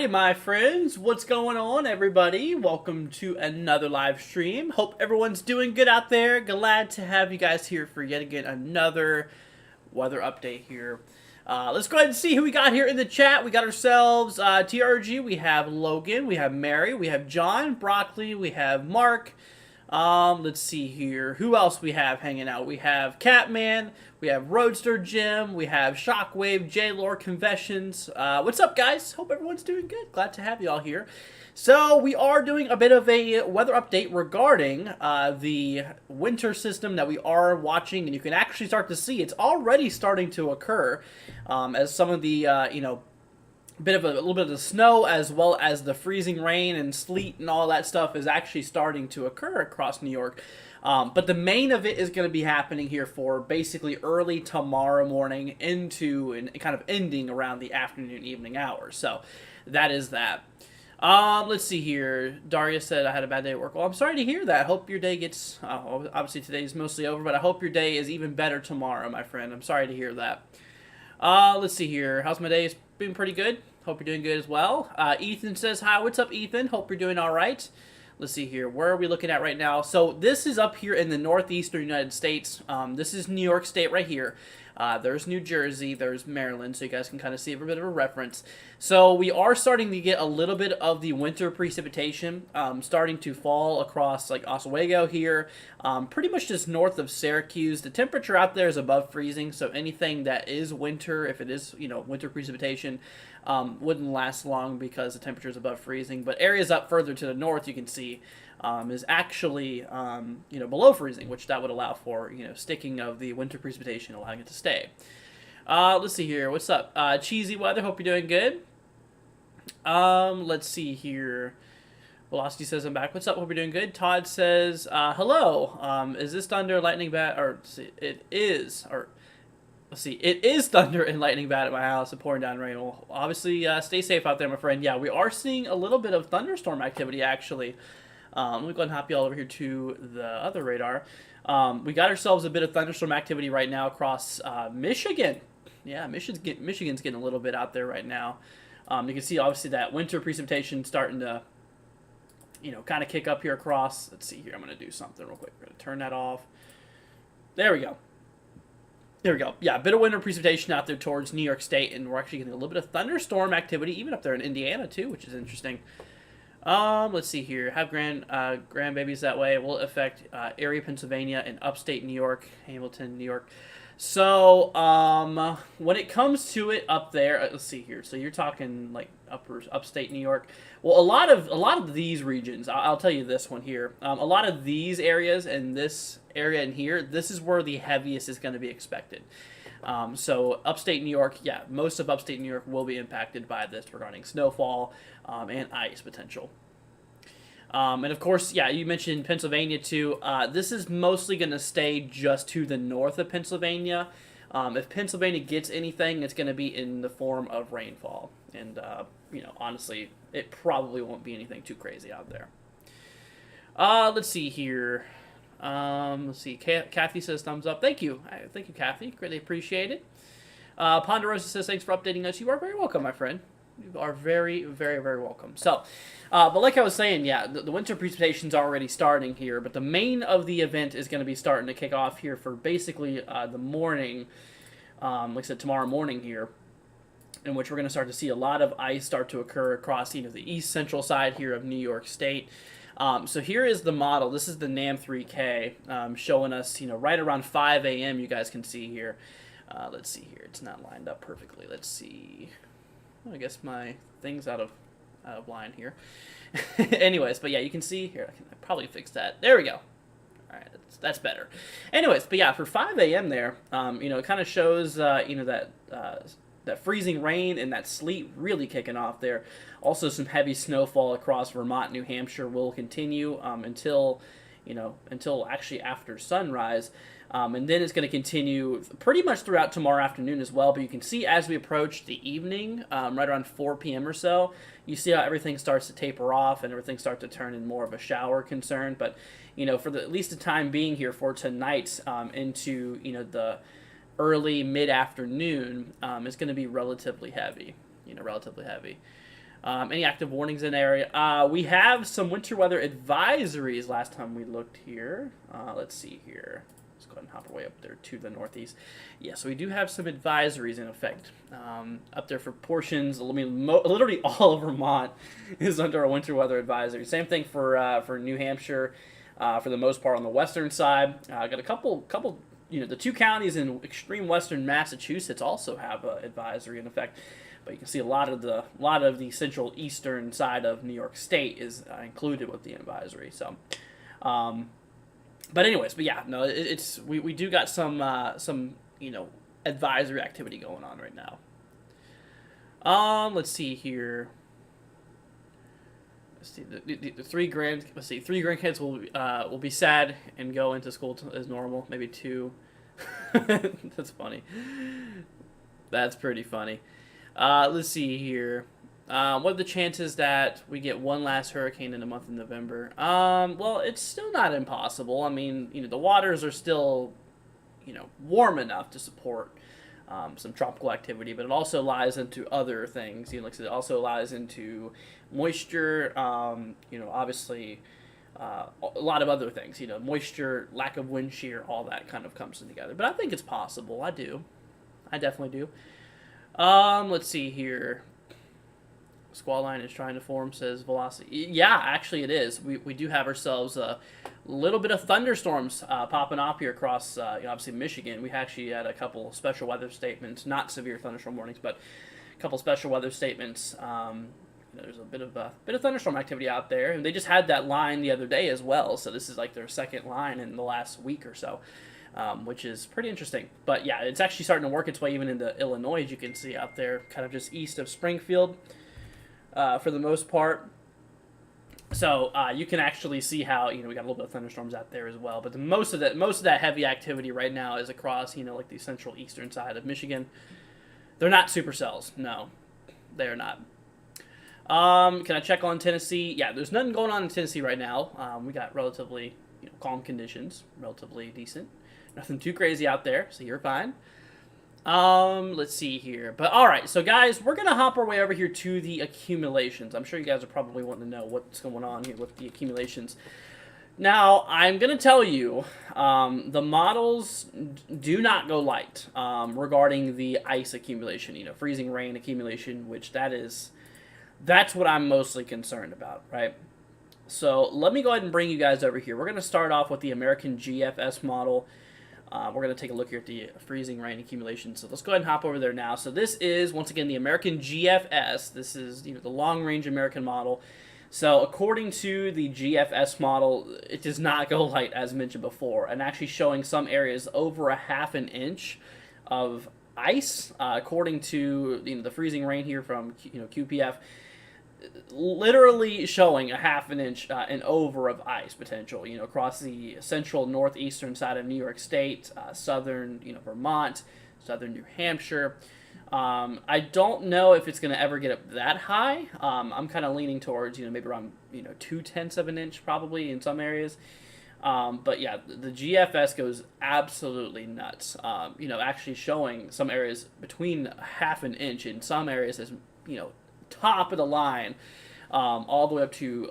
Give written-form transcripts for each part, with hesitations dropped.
Alrighty, my friends, what's going on, everybody? Welcome to another live stream. Hope everyone's doing good out there. Glad to have you guys here for yet again another weather update here. Let's go ahead and see who we got here in the chat. We got ourselves TRG, we have Logan, we have Mary, we have John, Broccoli, we have Mark. Let's see here. Who else we have hanging out? We have Catman, we have Roadster Jim, we have Shockwave, J-Lore Confessions. What's up, guys? Hope everyone's doing good. Glad to have you all here. So, we are doing a bit of a weather update regarding the winter system that we are watching, and you can actually start to see it's already starting to occur as some of the, a little bit of the snow as well as the freezing rain and sleet and all that stuff is actually starting to occur across New York. But the main of it is going to be happening here for basically early tomorrow morning into and kind of ending around the afternoon, evening hours. So that is that. Let's see here. Darius said I had a bad day at work. Well, I'm sorry to hear that. I hope your day gets, obviously today's mostly over, but I hope your day is even better tomorrow, my friend. I'm sorry to hear that. Let's see here. How's my day? It's been pretty good. Hope you're doing good as well. Ethan says, hi, what's up, Ethan? Hope you're doing all right. Let's see here. Where are we looking at right now? So this is up here in the northeastern United States. This is New York State right here. There's New Jersey, there's Maryland, so you guys can kind of see a bit of a reference. So we are starting to get a little bit of the winter precipitation starting to fall across like Oswego here, pretty much just north of Syracuse. The temperature out there is above freezing, so anything that is winter, if it is, winter precipitation, wouldn't last long because the temperature is above freezing. But areas up further to the north, you can see, is actually, below freezing, which that would allow for, sticking of the winter precipitation, allowing it to stay. Let's see here. What's up? Cheesy Weather. Hope you're doing good. Let's see here. Velocity says I'm back. What's up? Hope you're doing good. Todd says, hello. Is this thunder, lightning, bad? Or it is. Or let's see. It is thunder and lightning bad at my house and pouring down rain. Well, obviously, stay safe out there, my friend. Yeah, we are seeing a little bit of thunderstorm activity, actually. Let me go ahead and hop you all over here to the other radar. We got ourselves a bit of thunderstorm activity right now across Michigan. Yeah, Michigan's getting a little bit out there right now. You can see, obviously, that winter precipitation starting to, kind of kick up here across. Let's see here. I'm going to do something real quick. We're going to turn that off. There we go. There we go. Yeah, a bit of winter precipitation out there towards New York State, and we're actually getting a little bit of thunderstorm activity, even up there in Indiana, too, which is interesting. Let's see here. Have grandbabies that way. It will affect Erie, Pennsylvania, and upstate New York, Hamilton, New York. So, when it comes to it up there, let's see here. So you're talking like upstate New York. Well, a lot of these regions, I'll tell you this one here. A lot of these areas and this area in here, this is where the heaviest is going to be expected. So upstate New York, yeah, most of upstate New York will be impacted by this regarding snowfall and ice potential. And of course, yeah, you mentioned Pennsylvania too. This is mostly going to stay just to the north of Pennsylvania. If Pennsylvania gets anything, it's going to be in the form of rainfall. And, honestly, it probably won't be anything too crazy out there. Let's see here. Let's see. Kathy says thumbs up. Thank you. Thank you, Kathy. Greatly appreciate it. Ponderosa says thanks for updating us. You are very welcome, my friend. You are very, very, very welcome. So, but like I was saying, yeah, the winter precipitation is already starting here, but the main of the event is going to be starting to kick off here for basically the morning, like I said, tomorrow morning here, in which we're going to start to see a lot of ice start to occur across, the east central side here of New York State. So here is the model. This is the NAM 3K showing us, right around 5 a.m. you guys can see here. Let's see here. It's not lined up perfectly. Let's see. I guess my thing's out of line here. Anyways, but yeah, you can see here. I can probably fix that. There we go. All right, that's better. Anyways, but yeah, for 5 a.m. there, it kind of shows, that freezing rain and that sleet really kicking off there. Also, some heavy snowfall across Vermont, New Hampshire will continue until actually after sunrise. And then it's going to continue pretty much throughout tomorrow afternoon as well. But you can see as we approach the evening, right around 4 p.m. or so, you see how everything starts to taper off and everything starts to turn in more of a shower concern. But, for at least the time being here for tonight into, the early mid-afternoon, it's going to be relatively heavy. Any active warnings in the area? We have some winter weather advisories last time we looked here. Let's see here. Let's go ahead and hop our way up there to the northeast. Yeah, so we do have some advisories in effect up there for portions. I mean, literally all of Vermont is under a winter weather advisory. Same thing for New Hampshire, for the most part on the western side. Got a couple. The two counties in extreme western Massachusetts also have an advisory in effect. But you can see a lot of the central eastern side of New York State is included with the advisory. So, but anyways, yeah, no, we do got some advisory activity going on right now. Let's see here. Let's see the three grandkids will be sad and go into school as normal. Maybe two. That's funny. That's pretty funny. Let's see here. What are the chances that we get one last hurricane in the month of November? Well, it's still not impossible. I mean, the waters are still, warm enough to support some tropical activity, but it also lies into other things. Like I said, it also lies into moisture. Obviously, a lot of other things. Moisture, lack of wind shear, all that kind of comes together. But I think it's possible. I definitely do. Let's see here. Squall line is trying to form, says Velocity. Yeah, actually it is. We do have ourselves a little bit of thunderstorms popping up here across, obviously, Michigan. We actually had a couple special weather statements, not severe thunderstorm warnings, but a couple special weather statements. There's a bit of thunderstorm activity out there, and they just had that line the other day as well. So this is like their second line in the last week or so. Which is pretty interesting. But yeah, it's actually starting to work its way even into Illinois, as you can see out there, kind of just east of Springfield for the most part. So you can actually see how we got a little bit of thunderstorms out there as well. But most of that heavy activity right now is across like the central eastern side of Michigan. They're not supercells. No, they're not. Can I check on Tennessee? Yeah, there's nothing going on in Tennessee right now. We got relatively calm conditions, relatively decent. Nothing too crazy out there, so you're fine. Let's see here. But all right, so guys, we're going to hop our way over here to the accumulations. I'm sure you guys are probably wanting to know what's going on here with the accumulations. Now, I'm going to tell you, the models do not go light regarding the ice accumulation, freezing rain accumulation, which that's what I'm mostly concerned about, right? So let me go ahead and bring you guys over here. We're going to start off with the American GFS model. We're going to take a look here at the freezing rain accumulation. So let's go ahead and hop over there now. So this is, once again, the American GFS. This is the long-range American model. So according to the GFS model, it does not go light, as mentioned before, and actually showing some areas over a half an inch of ice, according to the freezing rain here from QPF. Literally showing a half an inch and over of ice potential, across the central northeastern side of New York State, southern, Vermont, southern New Hampshire. I don't know if it's going to ever get up that high. I'm kind of leaning towards, maybe around, 0.2 of an inch probably in some areas. But yeah, the GFS goes absolutely nuts. Actually showing some areas between half an inch in some areas as, top of the line, all the way up to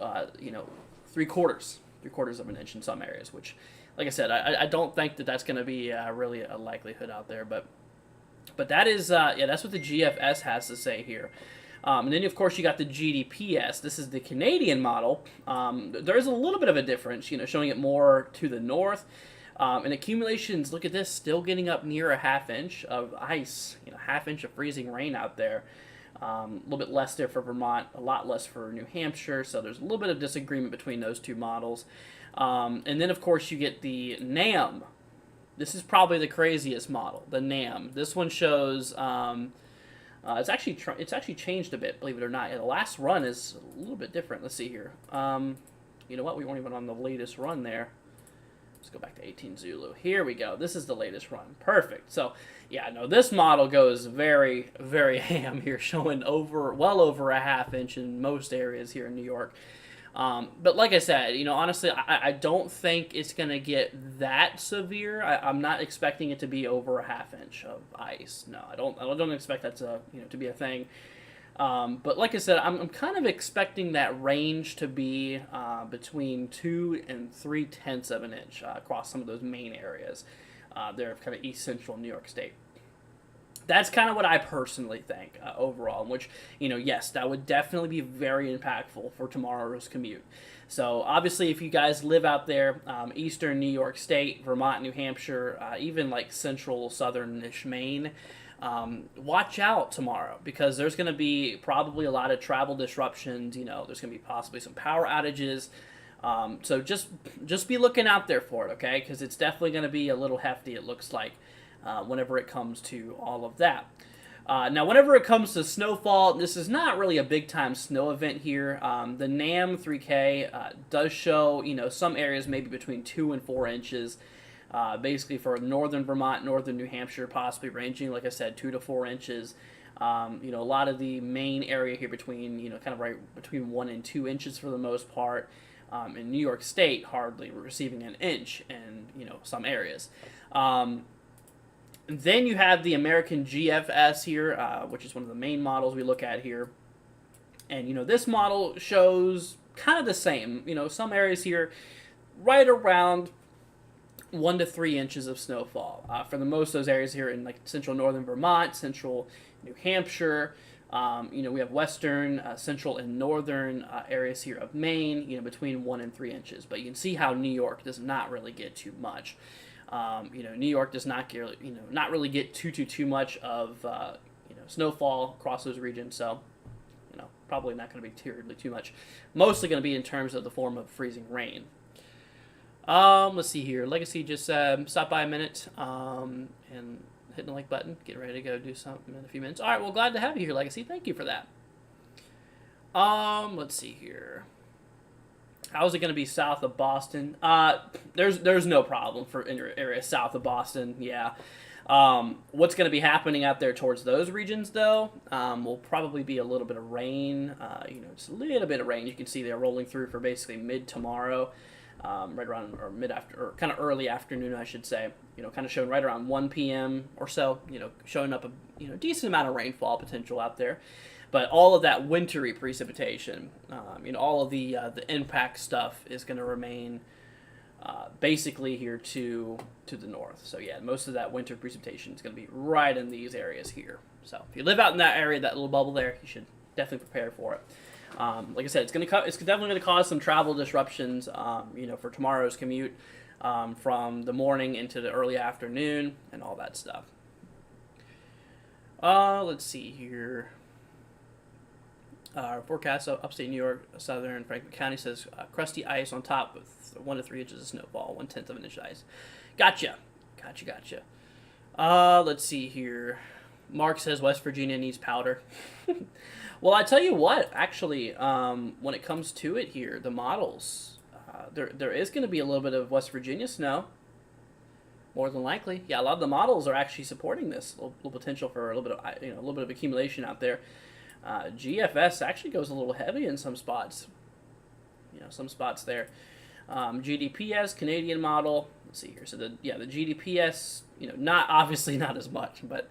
3/4 of an inch in some areas, which, like I said, I don't think that's going to be really a likelihood out there, but that is that's what the GFS has to say here. And then of course you got the GDPS. This is the Canadian model. There is a little bit of a difference, showing it more to the north. And accumulations, look at this, still getting up near a half inch of ice, half inch of freezing rain out there. A little bit less there for Vermont, a lot less for New Hampshire, so there's a little bit of disagreement between those two models. And then, of course, you get the NAM. This is probably the craziest model, the NAM. This one shows, it's actually changed a bit, believe it or not. Yeah, the last run is a little bit different. Let's see here. You know what? We weren't even on the latest run there. Let's go back to 18 Zulu. Here we go. This is the latest run. Perfect. So, yeah, no, this model goes very, very ham here, showing well over a half inch in most areas here in New York. But like I said, honestly, I don't think it's going to get that severe. I'm not expecting it to be over a half inch of ice. No, I don't expect that to be a thing. But like I said, I'm kind of expecting that range to be between 2 and 3/10 of an inch across some of those main areas. There, kind of east central New York State. That's kind of what I personally think overall, which, yes, that would definitely be very impactful for tomorrow's commute. So obviously, if you guys live out there, eastern New York State, Vermont, New Hampshire, even like central southern-ish Maine, watch out tomorrow, because there's going to be probably a lot of travel disruptions. There's going to be possibly some power outages. So just be looking out there for it, okay? Because it's definitely going to be a little hefty, it looks like, whenever it comes to all of that. Now, whenever it comes to snowfall, this is not really a big-time snow event here. The NAM 3K does show, some areas maybe between 2 and 4 inches, basically for northern Vermont, northern New Hampshire, possibly ranging, like I said, 2 to 4 inches. A lot of the main area here between, kind of right between 1 and 2 inches for the most part. In New York State, hardly receiving an inch in, some areas. Then you have the American GFS here, which is one of the main models we look at here. And, this model shows kind of the same. Some areas here right around 1 to 3 inches of snowfall. For the most of those areas here in like central northern Vermont, central New Hampshire, we have western, central, and northern areas here of Maine, between 1 and 3 inches. But you can see how New York does not really get too much. New York does not get, not really get too much of, snowfall across those regions. So, probably not going to be terribly too much. Mostly going to be in terms of the form of freezing rain. Let's see here. Legacy just stopped by a minute and hitting the like button. Getting ready to go do something in a few minutes. All right, well, glad to have you here, Legacy. Thank you for that. Let's see here. How's it going to be south of Boston? There's no problem for in your area south of Boston. Yeah. What's going to be happening out there towards those regions, though, will probably be a little bit of rain. Just a little bit of rain. You can see they're rolling through for basically mid tomorrow, right around or mid after or kind of early afternoon, I should say. Kind of showing right around 1 p.m. or so. Showing up a decent amount of rainfall potential out there. But all of that wintry precipitation, all of the impact stuff is going to remain basically here to the north. So yeah, most of that winter precipitation is going to be right in these areas here. So if you live out in that area, that little bubble there, you should definitely prepare for it. Like I said, it's definitely going to cause some travel disruptions. For tomorrow's commute, from the morning into the early afternoon and all that stuff. Let's see here. Forecast of upstate New York, southern Franklin County says crusty ice on top with 1 to 3 inches of snowfall, 1/10 of an inch of ice. Gotcha. Let's see here. Mark says West Virginia needs powder. Well, I tell you what, actually, when it comes to it here, the models, there is going to be a little bit of West Virginia snow. More than likely, yeah. A lot of the models are actually supporting this little potential for a little bit of a little bit of accumulation out there. GFS actually goes a little heavy in some spots. Some spots there. GDPS, Canadian model. Let's see here. So the GDPS, not obviously not as much, but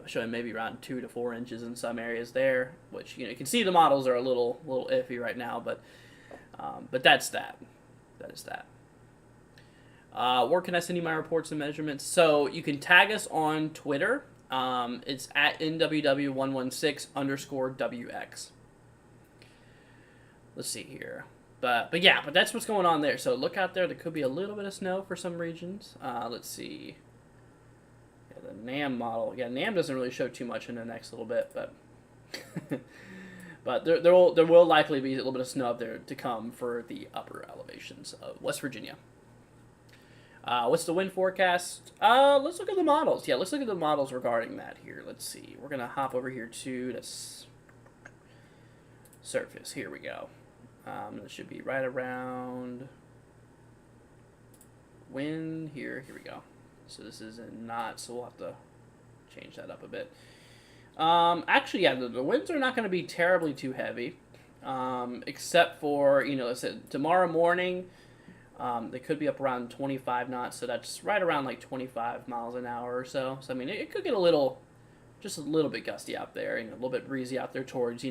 showing maybe around 2 to 4 inches in some areas there. Which you can see the models are a little iffy right now, but that's that. That is that. Where can I send you my reports and measurements? So you can tag us on Twitter. It's at NWW116_WX. Let's see here. But that's what's going on there. So look out there. There could be a little bit of snow for some regions. Let's see. Yeah, the NAM model. Yeah, NAM doesn't really show too much in the next little bit, but but there will likely be a little bit of snow up there to come for the upper elevations of West Virginia. What's the wind forecast? Let's look at the models. Yeah, let's look at the models regarding that here. Let's see. We're going to hop over here to this surface. Here we go. It should be right around wind here. Here we go. So this is in knots, so we'll have to change that up a bit. Actually, yeah, the winds are not going to be terribly too heavy, except for, let's say tomorrow morning. They could be up around 25 knots, so that's right around like 25 miles an hour or so. So, I mean, it could get a little just a little bit gusty out there, a little bit breezy out there towards,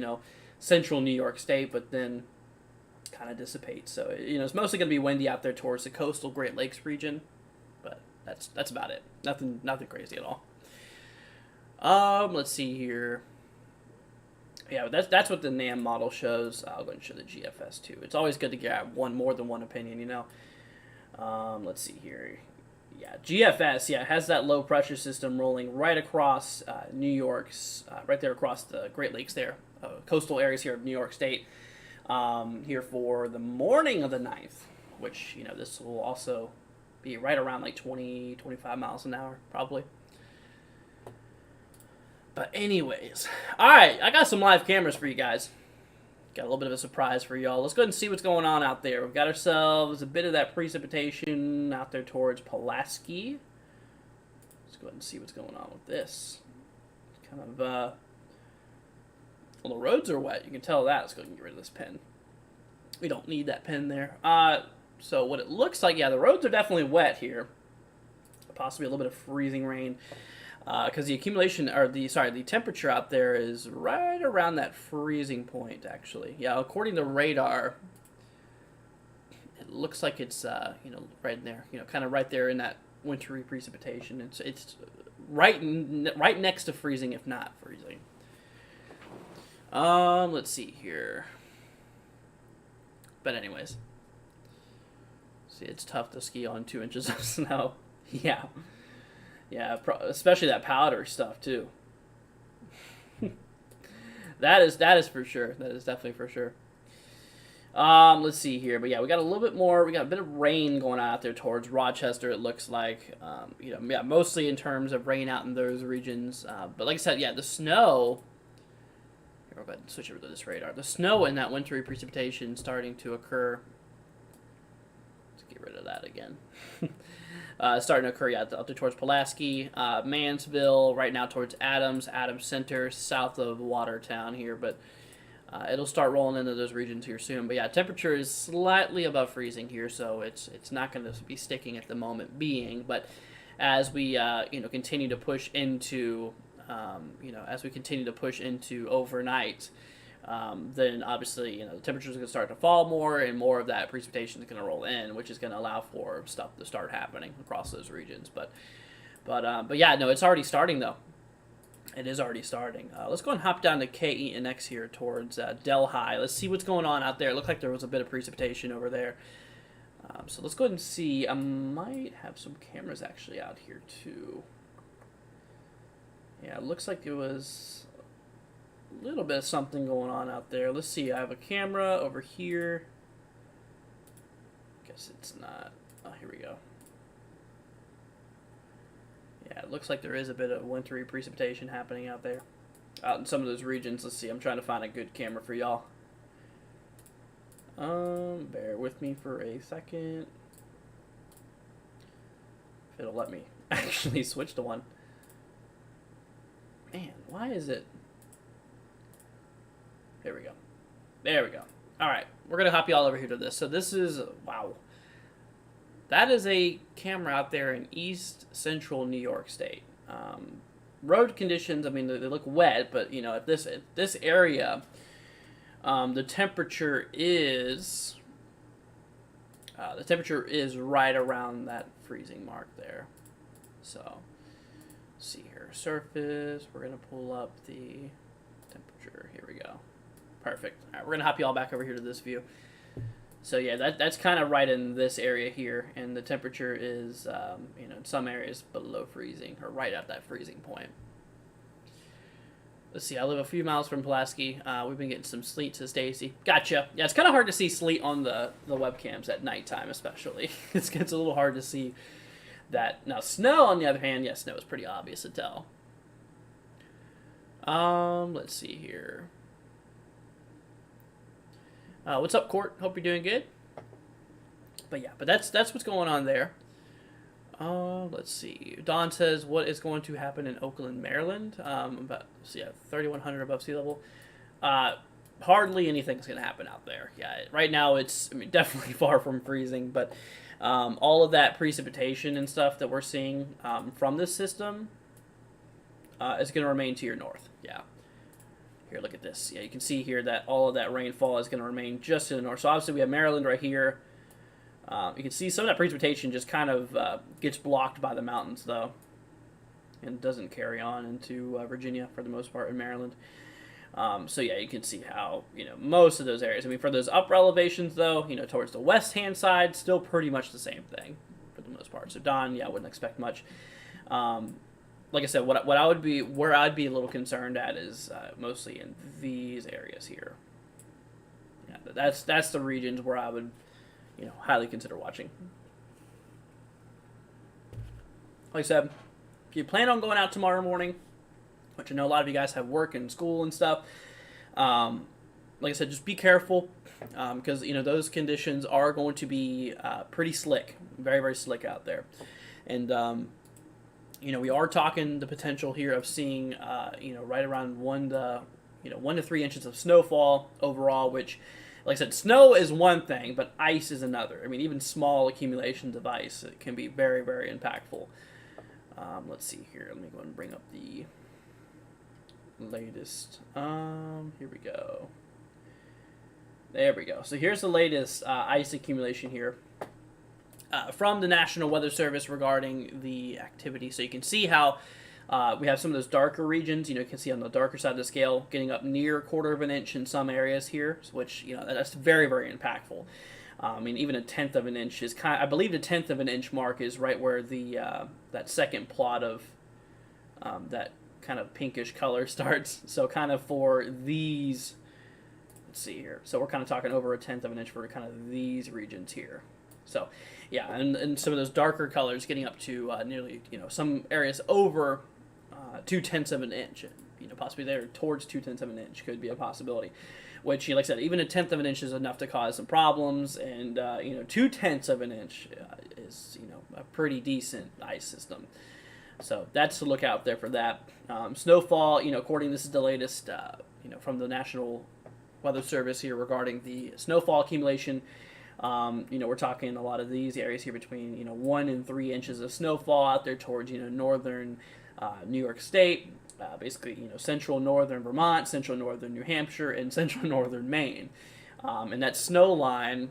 central New York State, but then kind of dissipates. So, it's mostly going to be windy out there towards the coastal Great Lakes region, but that's about it. Nothing crazy at all. Let's see here. Yeah, that's what the NAM model shows. I'll go and show the GFS too. It's always good to get more than one opinion, Let's see here. Yeah, GFS, has that low pressure system rolling right across New York's, right there across the Great Lakes there, coastal areas here of New York State, here for the morning of the 9th, which, this will also be right around like 20, 25 miles an hour, probably. But anyways, all right, I got some live cameras for you guys. Got a little bit of a surprise for y'all. Let's go ahead and see what's going on out there. We've got ourselves a bit of that precipitation out there towards Pulaski. Let's go ahead and see what's going on with this. Kind of, well, the roads are wet. You can tell that. Let's go ahead and get rid of this pen. We don't need that pen there. So what it looks like, the roads are definitely wet here. Possibly a little bit of freezing rain. Because the accumulation, or the temperature out there is right around that freezing point, actually. Yeah, according to radar, it looks like it's, right in there, kind of right there in that wintry precipitation. It's right next to freezing, if not freezing. Let's see here. But anyways, see, it's tough to ski on 2 inches of snow. Yeah. Yeah, especially that powder stuff too. That is for sure. That is definitely for sure. Let's see here, but we got a little bit more. We got a bit of rain going out there towards Rochester. It looks like, mostly in terms of rain out in those regions. But like I said, the snow. Here, we'll go ahead and switch over to this radar. The snow and that wintry precipitation starting to occur. Let's get rid of that again. Starting to occur out there towards Pulaski, Mansville, right now towards Adams Center, south of Watertown here, but it'll start rolling into those regions here soon. But temperature is slightly above freezing here, so it's not going to be sticking at the moment being. But as we continue to push into overnight, then obviously, the temperatures are going to start to fall more, and more of that precipitation is going to roll in, which is going to allow for stuff to start happening across those regions. But it's already starting, though. It is already starting. Let's go and hop down to KENX here towards Delhi. Let's see what's going on out there. It looked like there was a bit of precipitation over there. So let's go ahead and see. I might have some cameras actually out here, too. Yeah, it looks like it was a little bit of something going on out there. Let's see. I have a camera over here. Guess it's not. Oh, here we go. Yeah, it looks like there is a bit of wintry precipitation happening out there. Out in some of those regions. Let's see. I'm trying to find a good camera for y'all. Bear with me for a second. If it'll let me actually switch to one. Man, why is it? There we go. There we go. All right, we're going to hop you all over here to this. So this is, wow. That is a camera out there in east central New York State. Road conditions, I mean, they look wet, but, if this area, the temperature is right around that freezing mark there. So, let's see here. Surface, we're going to pull up the temperature. Here we go. Perfect. All right, we're going to hop you all back over here to this view. So, that's kind of right in this area here, and the temperature is, in some areas below freezing, or right at that freezing point. Let's see, I live a few miles from Pulaski. We've been getting some sleet, says Stacy. Gotcha. Yeah, it's kind of hard to see sleet on the webcams at nighttime, especially. It gets a little hard to see that. Now, snow, on the other hand, snow is pretty obvious to tell. Let's see here. What's up, Court? Hope you're doing good. But that's what's going on there. Let's see. Don says, what is going to happen in Oakland, Maryland? About 3,100 above sea level. Hardly anything's going to happen out there. Yeah, right now it's, definitely far from freezing, but all of that precipitation and stuff that we're seeing from this system, is going to remain to your north. Yeah. Here, look at this. Yeah, you can see here that all of that rainfall is going to remain just to the north. So obviously we have Maryland right here. You can see some of that precipitation just kind of gets blocked by the mountains, though, and doesn't carry on into Virginia for the most part in Maryland. So yeah, you can see how, most of those areas. I mean, for those upper elevations, though, towards the west-hand side, still pretty much the same thing for the most part. So Don, yeah, I wouldn't expect much. Like I said, where I'd be a little concerned at is mostly in these areas here. Yeah, that's the regions where I would, highly consider watching. Like I said, if you plan on going out tomorrow morning, which I know a lot of you guys have work and school and stuff, like I said, just be careful because those conditions are going to be pretty slick, very, very slick out there, and we are talking the potential here of seeing, right around 1 to 3 inches of snowfall overall, which, like I said, snow is one thing, but ice is another. I mean, even small accumulations of ice can be very, very impactful. Let's see here. Let me go and bring up the latest. Here we go. There we go. So here's the latest ice accumulation here. From the National Weather Service regarding the activity. So you can see how we have some of those darker regions. You can see on the darker side of the scale getting up near 1/4 of an inch in some areas here, which, that's very, very impactful. I mean, even 1/10 of an inch is I believe the 1/10 of an inch mark is right where the that second plot of that kind of pinkish color starts. So kind of for these, let's see here. So we're kind of talking over 1/10 of an inch for kind of these regions here. So, yeah, and some of those darker colors getting up to nearly, some areas over 2/10 of an inch. Possibly there towards 2/10 of an inch could be a possibility. Which, like I said, even 1/10 of an inch is enough to cause some problems, and 2/10 of an inch is, a pretty decent ice system. So that's to look out there for that. Snowfall, this is the latest, from the National Weather Service here regarding the snowfall accumulation. We're talking a lot of these areas here between 1 and 3 inches of snowfall out there towards northern New York State, basically central northern Vermont, central northern New Hampshire, and central northern Maine. And that snow line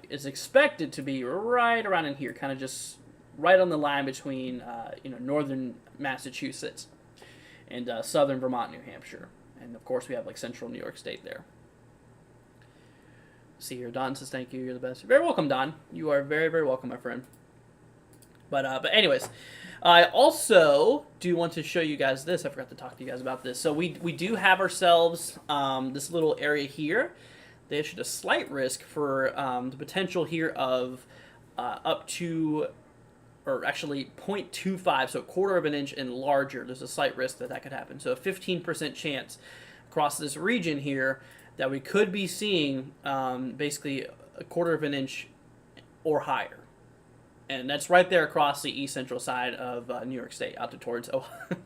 is expected to be right around in here, kind of just right on the line between northern Massachusetts and southern Vermont, New Hampshire, and of course we have like central New York State there. See here, Don says thank you. You're the best. You're very welcome, Don. You are very, very welcome, my friend. But anyways, I also do want to show you guys this. I forgot to talk to you guys about this. So we do have ourselves this little area here. They issued a slight risk for the potential here of up to, or actually 0.25, so 1/4 of an inch and larger. There's a slight risk that could happen. So a 15% chance across this region here that we could be seeing basically 1/4 of an inch or higher. And that's right there across the east central side of New York State, out to towards Ohio.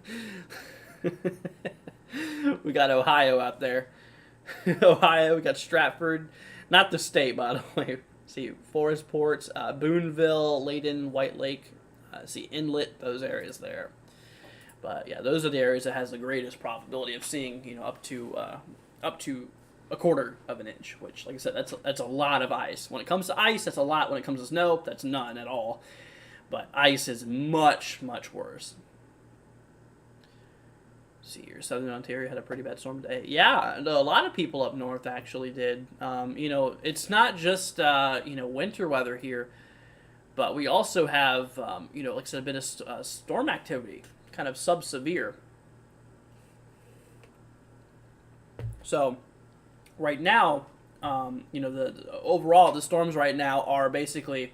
We got Ohio out there. Ohio, we got Stratford. Not the state, by the way. See, Forest Ports, Boonville, Layton, White Lake, see, Inlet, those areas there. But yeah, those are the areas that has the greatest probability of seeing, up to 1/4 of an inch, which, like I said, that's a lot of ice. When it comes to ice, that's a lot. When it comes to snow, that's none at all. But ice is much, much worse. See here, Southern Ontario had a pretty bad storm today. Yeah, a lot of people up north actually did. It's not just winter weather here, but we also have like I said, a bit of storm activity, kind of sub-severe. So right now, the storms right now are basically,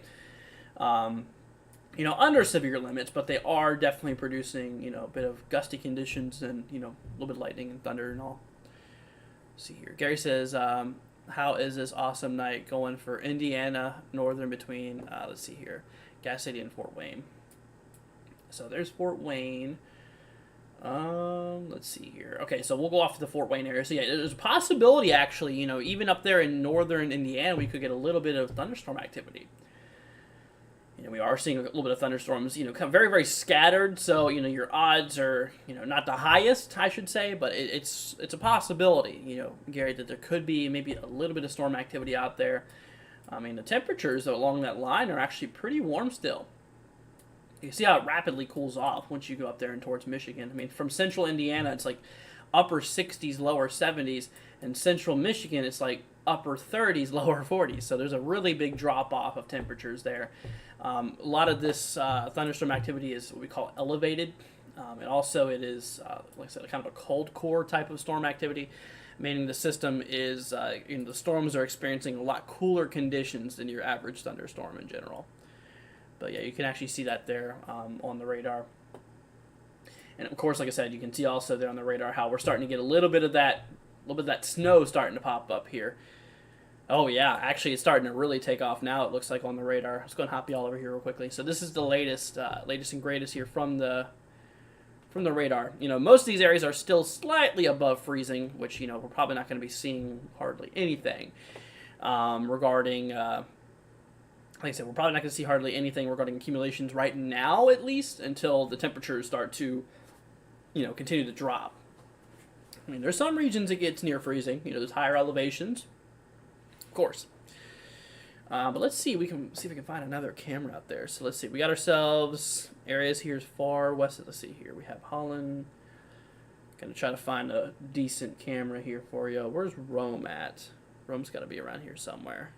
under severe limits, but they are definitely producing, a bit of gusty conditions and, a little bit of lightning and thunder and all. Let's see here. Gary says, how is this awesome night going for Indiana, northern between, let's see here, Gas City and Fort Wayne. So there's Fort Wayne. Let's see here. Okay, so we'll go off to the Fort Wayne area. So yeah, there's a possibility actually, even up there in northern Indiana, we could get a little bit of thunderstorm activity. we are seeing a little bit of thunderstorms, kind of very, very scattered. So, your odds are, not the highest, I should say, but it's a possibility, Gary, that there could be maybe a little bit of storm activity out there. I mean, the temperatures along that line are actually pretty warm still. You see how it rapidly cools off once you go up there and towards Michigan. I mean, from central Indiana, it's like upper 60s, lower 70s, and central Michigan, it's like upper 30s, lower 40s. So there's a really big drop off of temperatures there. A lot of this thunderstorm activity is what we call elevated. And also it is, like I said, kind of a cold core type of storm activity, meaning the system is, the storms are experiencing a lot cooler conditions than your average thunderstorm in general. But yeah, you can actually see that there on the radar. And of course, like I said, you can see also there on the radar how we're starting to get a little bit of that snow starting to pop up here. Oh yeah, actually it's starting to really take off now, it looks like, on the radar. Let's go and hop you all over here real quickly. So this is the latest and greatest here from the radar. Most of these areas are still slightly above freezing, which, we're probably not going to be seeing hardly anything regarding, like I said, we're probably not going to see hardly anything regarding accumulations right now, at least, until the temperatures start to, continue to drop. I mean, there's some regions it gets near freezing, there's higher elevations, of course. But let's see, we can see if we can find another camera out there. So let's see, we got ourselves areas here as far west. Let's see here, we have Holland. Gonna try to find a decent camera here for you. Where's Rome at? Rome's got to be around here somewhere.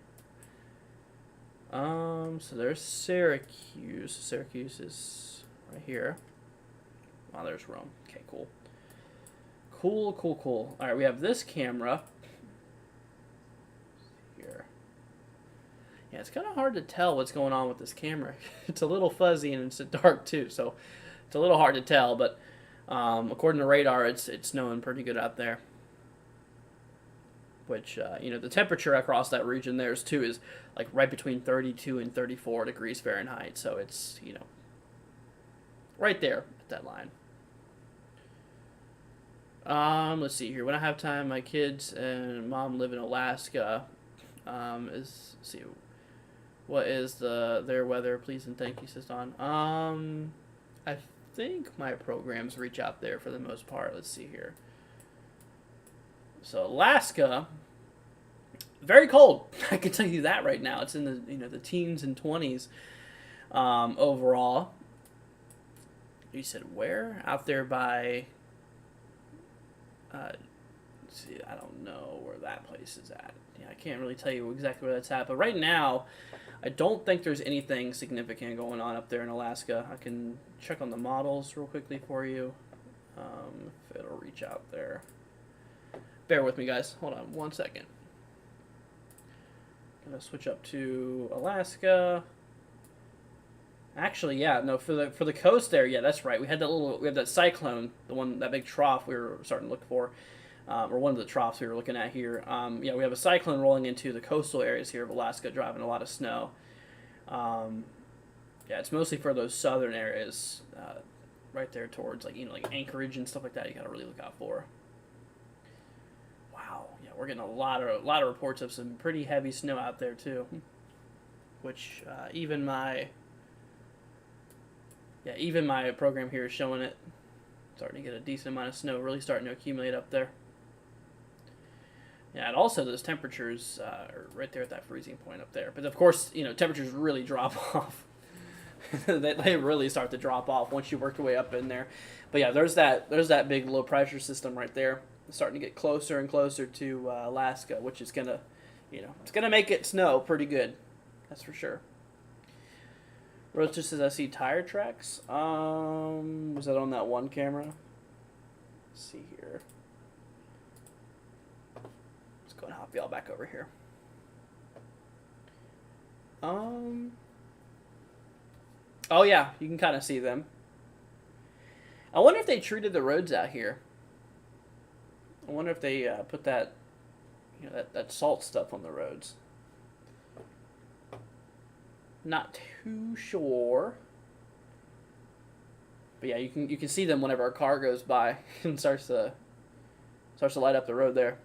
So there's Syracuse. Syracuse is right here. Oh, there's Rome. Okay, cool. Cool. All right, we have this camera here. Yeah, it's kind of hard to tell what's going on with this camera. It's a little fuzzy and it's dark too, so it's a little hard to tell. But according to radar, it's snowing pretty good out there. Which the temperature across that region there too is like right between 32 and 34 degrees Fahrenheit. So it's right there at that line. Let's see here. When I have time, my kids and mom live in Alaska. Let's see. What is their weather? Please and thank you, says Don. I think my programs reach out there for the most part. Let's see here. So Alaska, very cold. I can tell you that right now. It's in the the teens and 20s overall. You said where? Out there by. Let's see, I don't know where that place is at. Yeah, I can't really tell you exactly where that's at. But right now, I don't think there's anything significant going on up there in Alaska. I can check on the models real quickly for you. If it'll reach out there. Bear with me, guys. Hold on one second. Gonna switch up to Alaska. Actually, yeah, no, for the coast there, yeah, that's right. We had that cyclone, that big trough we were starting to look for, or one of the troughs we were looking at here. Yeah, we have a cyclone rolling into the coastal areas here of Alaska, driving a lot of snow. Yeah, it's mostly for those southern areas, right there towards like Anchorage and stuff like that. You gotta really look out for. Wow, yeah, we're getting a lot of reports of some pretty heavy snow out there too, which even my program here is showing it. Starting to get a decent amount of snow, really starting to accumulate up there. Yeah, and also those temperatures are right there at that freezing point up there. But of course, temperatures really drop off. they really start to drop off once you work your way up in there. But yeah, there's that big low pressure system right there. It's starting to get closer and closer to Alaska, which is gonna, it's gonna make it snow pretty good. That's for sure. Roadster says, I see tire tracks. Was that on that one camera? Let's see here. Let's go and hop y'all back over here. Oh yeah, you can kind of see them. I wonder if they treated the roads out here. I wonder if they put that, that salt stuff on the roads. Not too sure, but yeah, you can see them whenever a car goes by and starts to light up the road there.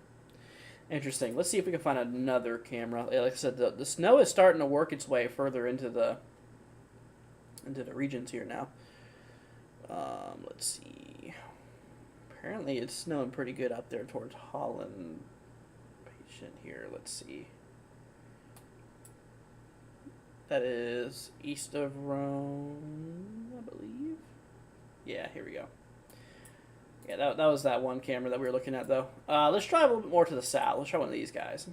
Interesting. Let's see if we can find another camera. Yeah, like I said, the snow is starting to work its way further into the into the regions here now. Let's see. Apparently it's snowing pretty good up there towards Holland. Patient here. Let's see. That is east of Rome, I believe. Yeah, here we go. Yeah, that was that one camera that we were looking at, though. Let's try a little bit more to the south. Let's try one of these guys.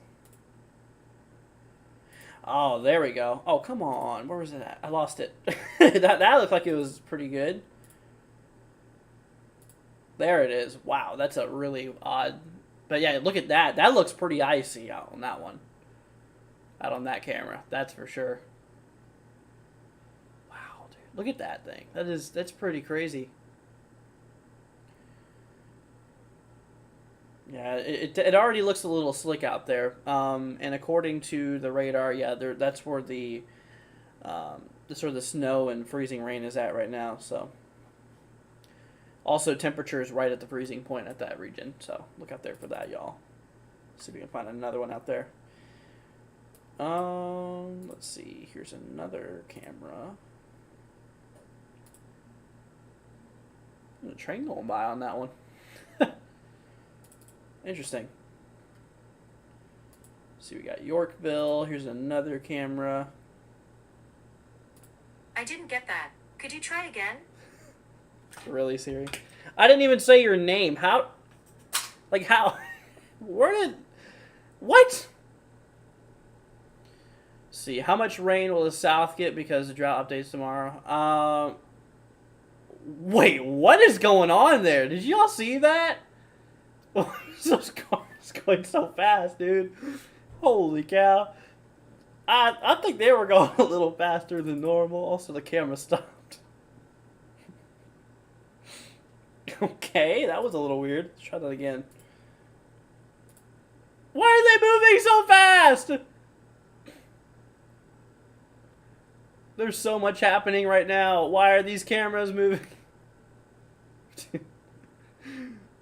Oh, there we go. Oh, come on. Where was it at? I lost it. that looked like it was pretty good. There it is. Wow, that's a really odd... But yeah, look at that. That looks pretty icy out on that one. Out on that camera. That's for sure. Wow, dude. Look at that thing. That's pretty crazy. Yeah, it already looks a little slick out there. And according to the radar, yeah, that's where the sort of the snow and freezing rain is at right now. So, also temperature is right at the freezing point at that region. So look out there for that, y'all. See if we can find another one out there. Let's see. Here's another camera. There's a train going by on that one. Interesting. See, we got Yorkville. Here's another camera. I didn't get that. Could you try again? Really, Siri? I didn't even say your name. How? Like, how? Where did... What? See, how much rain will the South get because the drought updates tomorrow? Wait, what is going on there? Did y'all see that? Those cars going so fast, dude. Holy cow. I think they were going a little faster than normal. Also, the camera stopped. Okay, that was a little weird. Let's try that again. Why are they moving so fast? There's so much happening right now. Why are these cameras moving?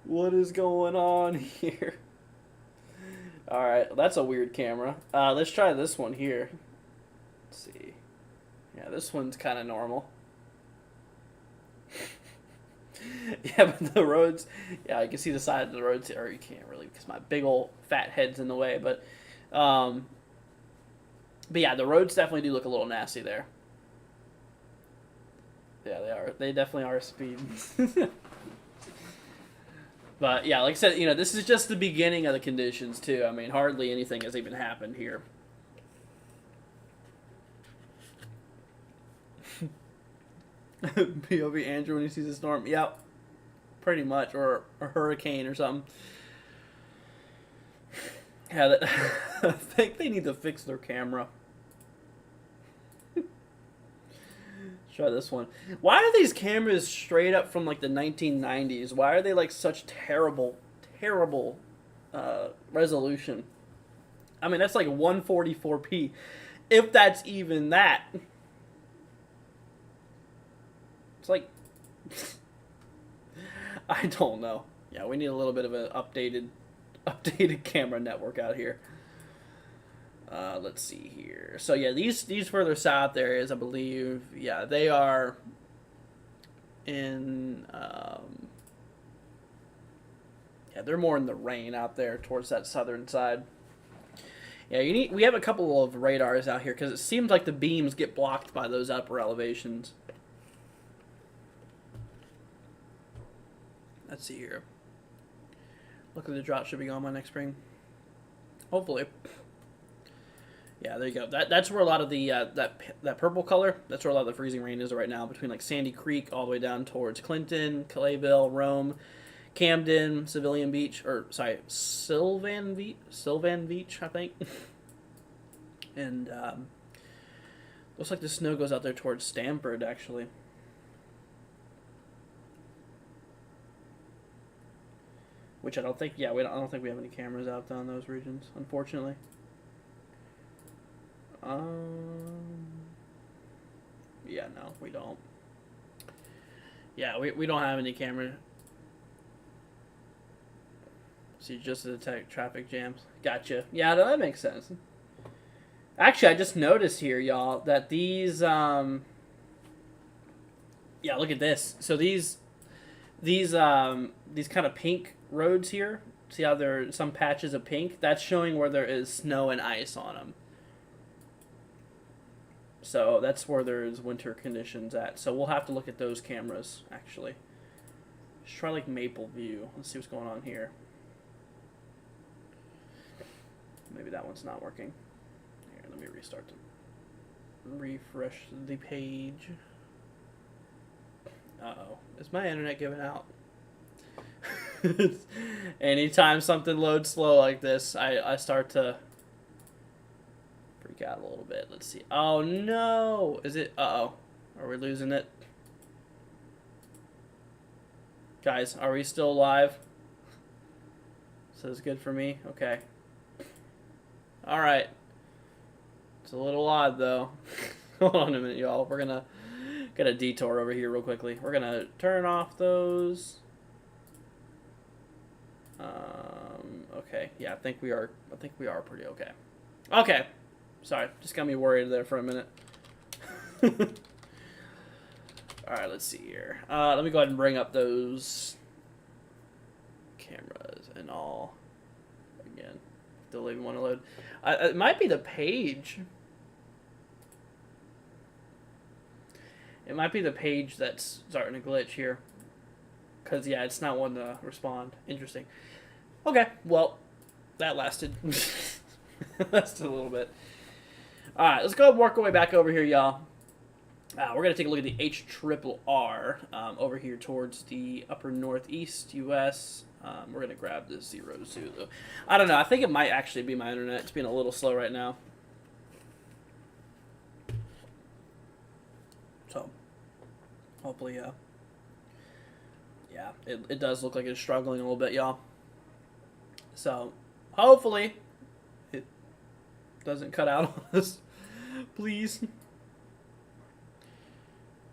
What is going on here? Alright, that's a weird camera. Let's try this one here. Let's see. Yeah, this one's kind of normal. Yeah, but the roads... Yeah, you can see the side of the roads, or you can't really because my big old fat head's in the way. But yeah, the roads definitely do look a little nasty there. Yeah, they are. They definitely are speeding. But yeah, like I said, this is just the beginning of the conditions too. I mean, hardly anything has even happened here. POV Andrew when he sees a storm. Yep, pretty much, or a hurricane or something. Yeah, I think they need to fix their camera. Try this one. Why are these cameras straight up from like the 1990s? Why are they like such terrible resolution? I mean, that's like 144p, if that's even that. It's like, I don't know. Yeah, we need a little bit of an updated camera network out here. Let's see here. So yeah, these further south areas, I believe, yeah, they are in, yeah, they're more in the rain out there towards that southern side. Yeah, we have a couple of radars out here because it seems like the beams get blocked by those upper elevations. Let's see here. Luckily the drought should be gone by next spring. Hopefully. Yeah, there you go. That's where a lot of the that purple color. That's where a lot of the freezing rain is right now, between like Sandy Creek all the way down towards Clinton, Clayville, Rome, Camden, Sylvan Beach, I think. And looks like the snow goes out there towards Stamford actually. Which I don't think. Yeah, I don't think we have any cameras out down those regions, unfortunately. Yeah, no, we don't. Yeah, we don't have any camera. See, just to detect traffic jams. Gotcha. Yeah, no, that makes sense. Actually, I just noticed here, y'all, that these Yeah, look at this. So these kind of pink roads here. See how there are some patches of pink? That's showing where there is snow and ice on them. So that's where there's winter conditions at. So we'll have to look at those cameras, actually. Let's try like Maple View. Let's see what's going on here. Maybe that one's not working. Here, let me restart to refresh the page. Uh-oh. Is my internet giving out? Anytime something loads slow like this, I start to freak out a little bit. Let's see. Oh no! Is it? Uh-oh. Are we losing it? Guys, are we still live? Says good for me. Okay. Alright. It's a little odd though. Hold on a minute, y'all. We're gonna get a detour over here real quickly. We're gonna turn off those. Okay. Yeah, I think we are pretty okay. Okay. Sorry, just got me worried there for a minute. Alright, let's see here. Let me go ahead and bring up those cameras and all again. Still even want to load. It might be the page. It might be the page that's starting to glitch here. Because, yeah, it's not one to respond. Interesting. Okay, well, that lasted. Lasted a little bit. Alright, let's go and work our way back over here, y'all. We're going to take a look at the HRRR over here towards the upper northeast U.S. We're going to grab this 02, though. I don't know. I think it might actually be my internet. It's being a little slow right now. So, hopefully, yeah, it does look like it's struggling a little bit, y'all. So, hopefully, it doesn't cut out on us. Please.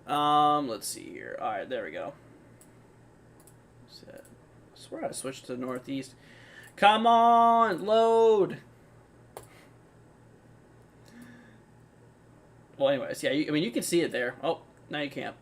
Let's see here. Alright, there we go. I swear I switched to northeast. Come on, load! Well, anyways, yeah, I mean, you can see it there. Oh, now you can't.